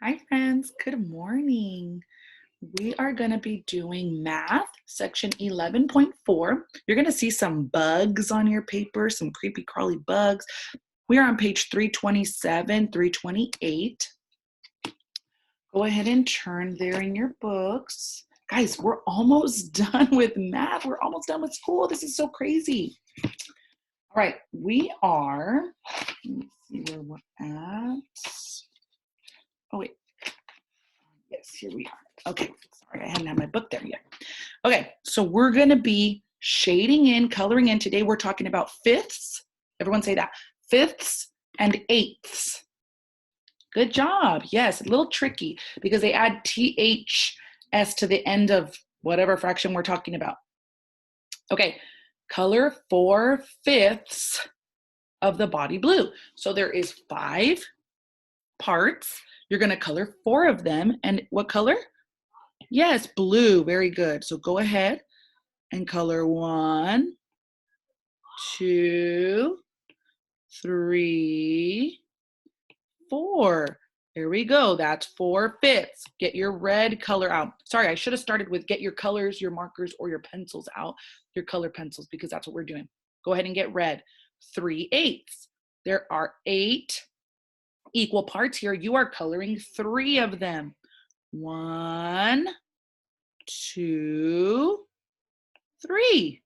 Hi, friends. Good morning. We are going to be doing math, section 11.4. You're going to see some bugs on your paper, some creepy crawly bugs. We are on page 327, 328. Go ahead and turn there in your books. Guys, we're almost done with math. We're almost done with school. This is so crazy. All right, we are, let me see where we're at. Oh, wait. Yes, here we are. Okay, sorry, I hadn't had my book there yet. Okay, so we're gonna be shading in, coloring in. Today we're talking about fifths. Everyone say that. Fifths and eighths. Good job. Yes, a little tricky because they add THS to the end of whatever fraction we're talking about. Okay, color 4/5 of the body blue. So there is 5 parts. You're gonna color 4 of them. And what color? Yes, blue. Very good. So go ahead and color 1, 2, 3, 4. There we go. That's 4/5. Get your red color out. Sorry, I should have started with get your colors, your markers, or your pencils out. Your color pencils, because that's what we're doing. Go ahead and get red. 3/8. There are 8 equal parts here. You are coloring 3 of them. 1, 2, 3.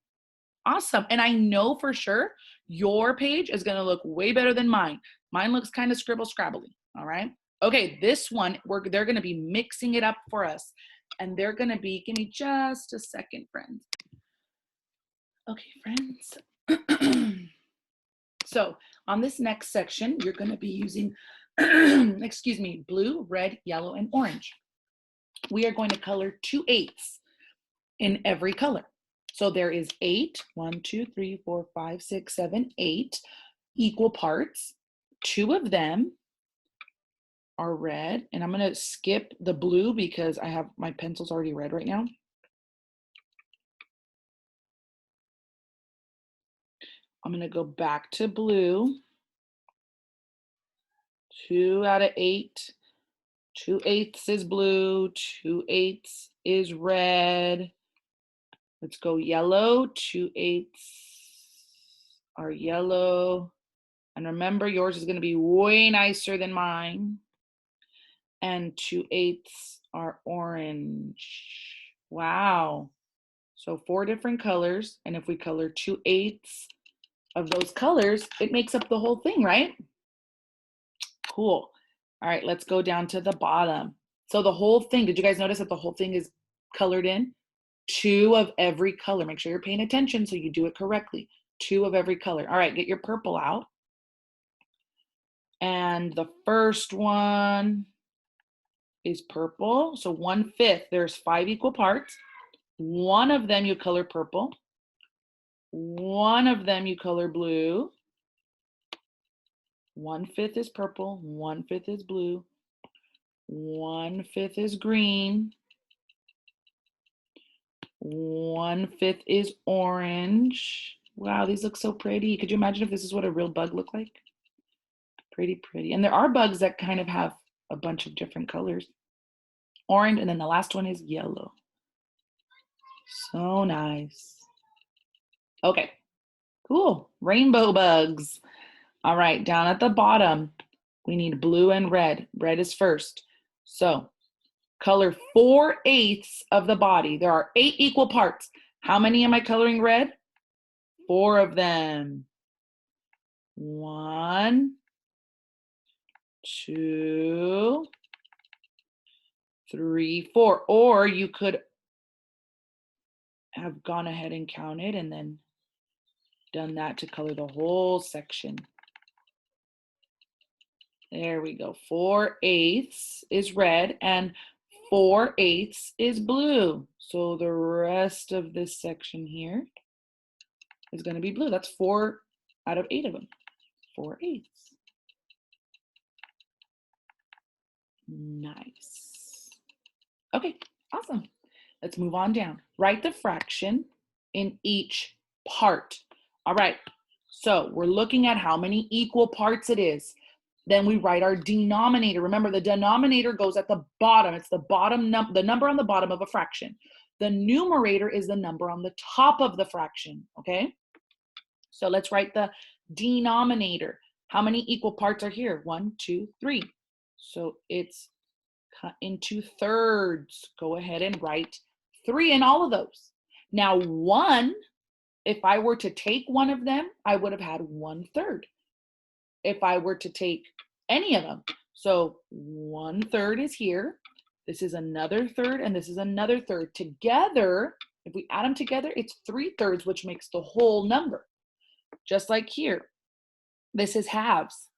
Awesome. And I know for sure your page is going to look way better than mine. Mine looks kind of scribble scrabbly. All right. Okay. This one, they're going to be mixing it up for us. And they're going to be, give me just a second, friends. Okay, friends. So on this next section, you're going to be using, excuse me, blue, red, yellow, and orange. We are going to color 2/8 in every color. So there is 8, 1, 2, 3, 4, 5, 6, 7, 8 equal parts. 2 of them are red. And I'm going to skip the blue because I have my pencils already red right now. I'm going to go back to blue. 2 out of 8. 2/8 is blue. 2/8 is red. Let's go yellow. 2/8 are yellow. And remember, yours is going to be way nicer than mine. And 2/8 are orange. Wow. So 4 different colors. And if we color 2/8 of those colors, it makes up the whole thing, right? Cool. All right, let's go down to the bottom. So the whole thing, did you guys notice that the whole thing is colored in? 2 of every color. Make sure you're paying attention so you do it correctly. 2 of every color. All right, get your purple out. And the first one is purple. So 1/5, there's 5 equal parts. 1 of them you color purple. 1 of them you color blue. 1/5 is purple. 1/5 is blue. 1/5 is green. 1/5 is orange. Wow, these look so pretty. Could you imagine if this is what a real bug looked like? Pretty, pretty. And there are bugs that kind of have a bunch of different colors. Orange, and then the last one is yellow. So nice. Okay, cool. Rainbow bugs. All right, down at the bottom, we need blue and red. Red is first. So color 4/8 of the body. There are 8 equal parts. How many am I coloring red? 4 of them. 1, 2, 3, 4. Or you could have gone ahead and counted and then done that to color the whole section. There we go. 4/8 is red and 4/8 is blue. So the rest of this section here is going to be blue. That's 4 out of 8 of them. 4/8. Nice. Okay, awesome. Let's move on down. Write the fraction in each part. All right, so we're looking at how many equal parts it is. Then we write our denominator. Remember, the denominator goes at the bottom. It's the the number on the bottom of a fraction. The numerator is the number on the top of the fraction, okay? So let's write the denominator. How many equal parts are here? 1, 2, 3. So it's cut into thirds. Go ahead and write 3 in all of those. Now 1, if I were to take one of them, I would have had 1/3. If I were to take any of them. So 1/3 is here. This is another third, and this is another third. Together, if we add them together, it's 3/3, which makes the whole number. Just like here, this is halves.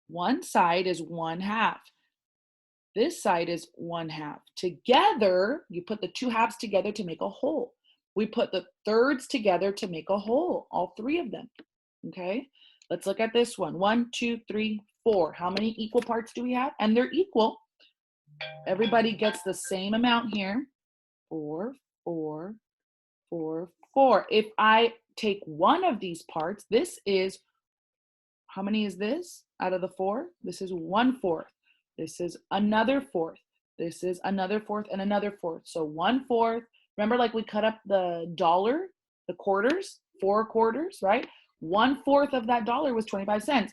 One side is 1/2. This side is 1/2. Together, you put the two halves together to make a whole. We put the thirds together to make a whole, all 3 of them, okay? Let's look at this one. 1, 2, 3, 4. How many equal parts do we have? And they're equal. Everybody gets the same amount here. 4, 4, 4, 4. If I take one of these parts, this is, how many is this out of the 4? This is 1/4. This is another fourth. This is another fourth and another fourth. So 1/4. Remember, like we cut up the dollar, the quarters, 4 quarters, right? 1/4 of that dollar was 25 cents.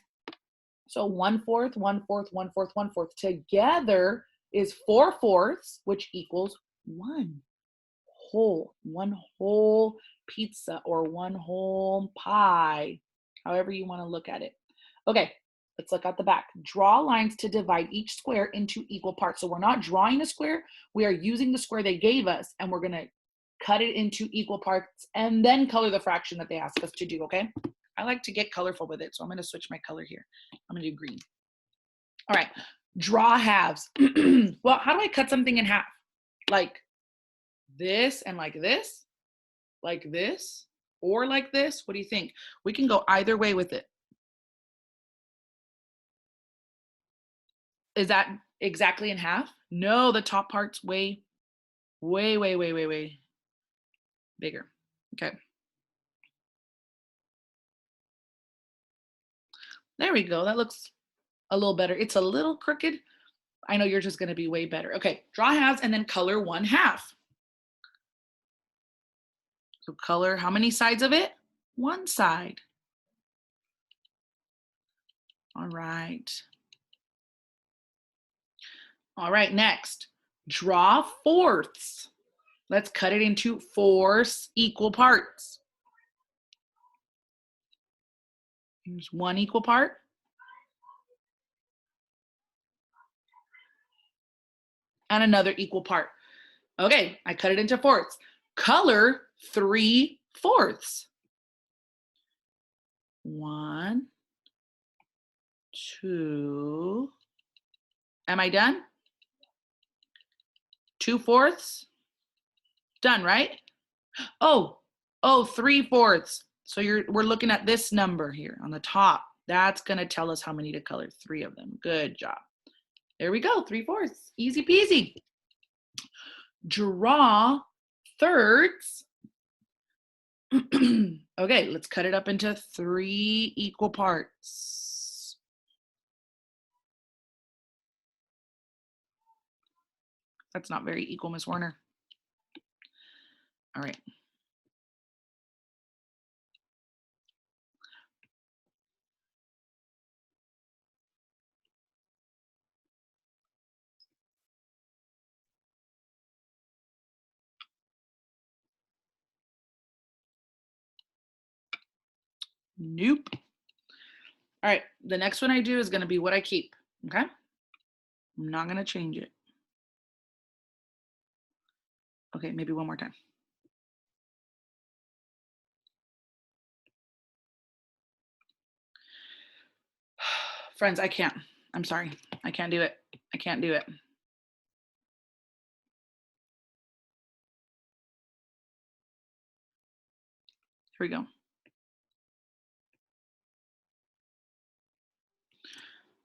So 1/4, 1/4, 1/4, 1/4. Together is 4/4, which equals 1 whole pizza or 1 whole pie, however you want to look at it. Okay, let's look at the back. Draw lines to divide each square into equal parts. So we're not drawing a square, we are using the square they gave us, and we're going to cut it into equal parts and then color the fraction that they ask us to do, okay? I like to get colorful with it, so I'm going to switch my color here. I'm going to do green. All right, draw halves. Well, how do I cut something in half? Like this and like this, or like this? What do you think? We can go either way with it. Is that exactly in half? No, the top part's way bigger. Okay. There we go. That looks a little better. It's a little crooked. I know yours is going to be way better. Okay, draw halves and then color 1/2. So color how many sides of it? One side. All right. All right, next, draw fourths. Let's cut it into 4 equal parts. Here's 1 equal part. And another equal part. Okay, I cut it into fourths. Color 3/4. 1, 2. Am I done? 2/4. Done, right? Oh, 3/4. So we're looking at this number here on the top. That's gonna tell us how many to color, 3 of them. Good job. There we go, 3/4. Easy peasy. Draw thirds. Okay, let's cut it up into 3 equal parts. That's not very equal, Miss Warner. All right. Nope. All right, the next one I do is gonna be what I keep, okay? I'm not gonna change it. Okay, maybe one more time. Friends, I can't. I'm sorry. I can't do it. I can't do it. Here we go.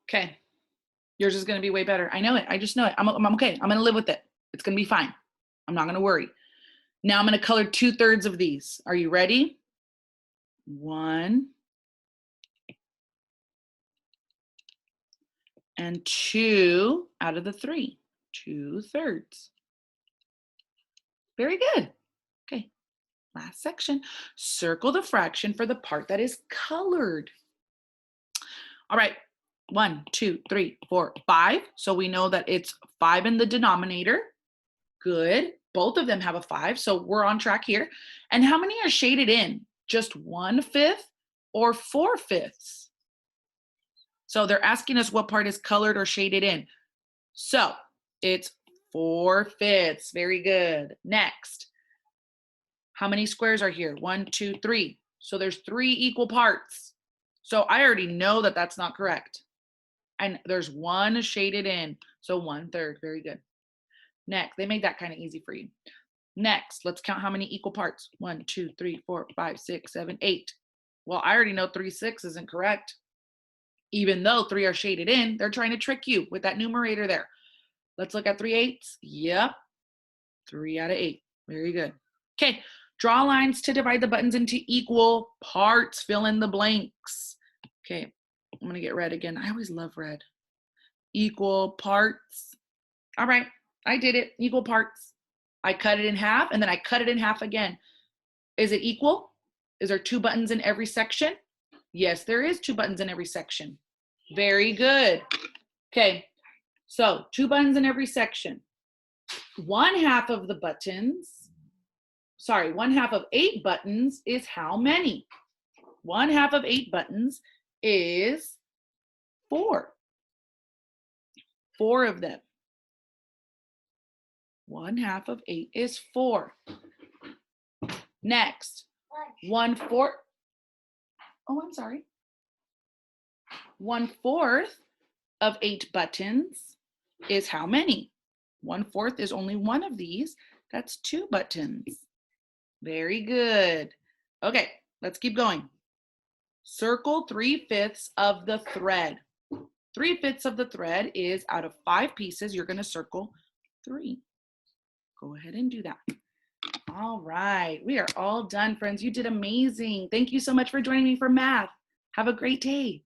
Okay. Yours is going to be way better. I know it. I just know it. I'm okay. I'm going to live with it. It's going to be fine. I'm not going to worry. Now I'm going to color 2/3 of these. Are you ready? 1, and 2 out of the 3, 2/3. Very good. Okay, last section. Circle the fraction for the part that is colored. All right, 1, 2, 3, 4, 5. So we know that it's 5 in the denominator. Good. Both of them have a 5, so we're on track here. And how many are shaded in? Just 1/5 or 4/5? So they're asking us what part is colored or shaded in. So it's 4/5. Very good. Next, how many squares are here? 1, 2, 3. So there's 3 equal parts. So I already know that that's not correct. And there's 1 shaded in. So 1/3. Very good. Next, they made that kind of easy for you. Next, let's count how many equal parts. 1, 2, 3, 4, 5, 6, 7, 8. Well, I already know 3/6 isn't correct. Even though 3 are shaded in, they're trying to trick you with that numerator there. Let's look at 3/8. Yep, 3 out of 8. Very good. Okay, draw lines to divide the buttons into equal parts. Fill in the blanks. Okay, I'm gonna get red again. I always love red. Equal parts. All right, I did it. Equal parts. I cut it in half and then I cut it in half again. Is it equal? Is there 2 buttons in every section? Yes, there is 2 buttons in every section. Very good. Okay, so 2 buttons in every section. 1/2 of the buttons, sorry, 1/2 of 8 buttons is how many? 1/2 of 8 buttons is 4. 4 of them. 1/2 of 8 is 4. Next, 1/4. Oh, I'm sorry. 1/4 of 8 buttons is how many? 1/4 is only one of these. That's 2 buttons. Very good. Okay, let's keep going. Circle 3/5 of the thread. 3/5 of the thread is out of 5 pieces, you're going to circle 3. Go ahead and do that. All right, we are all done, friends. You did amazing. Thank you so much for joining me for math. Have a great day.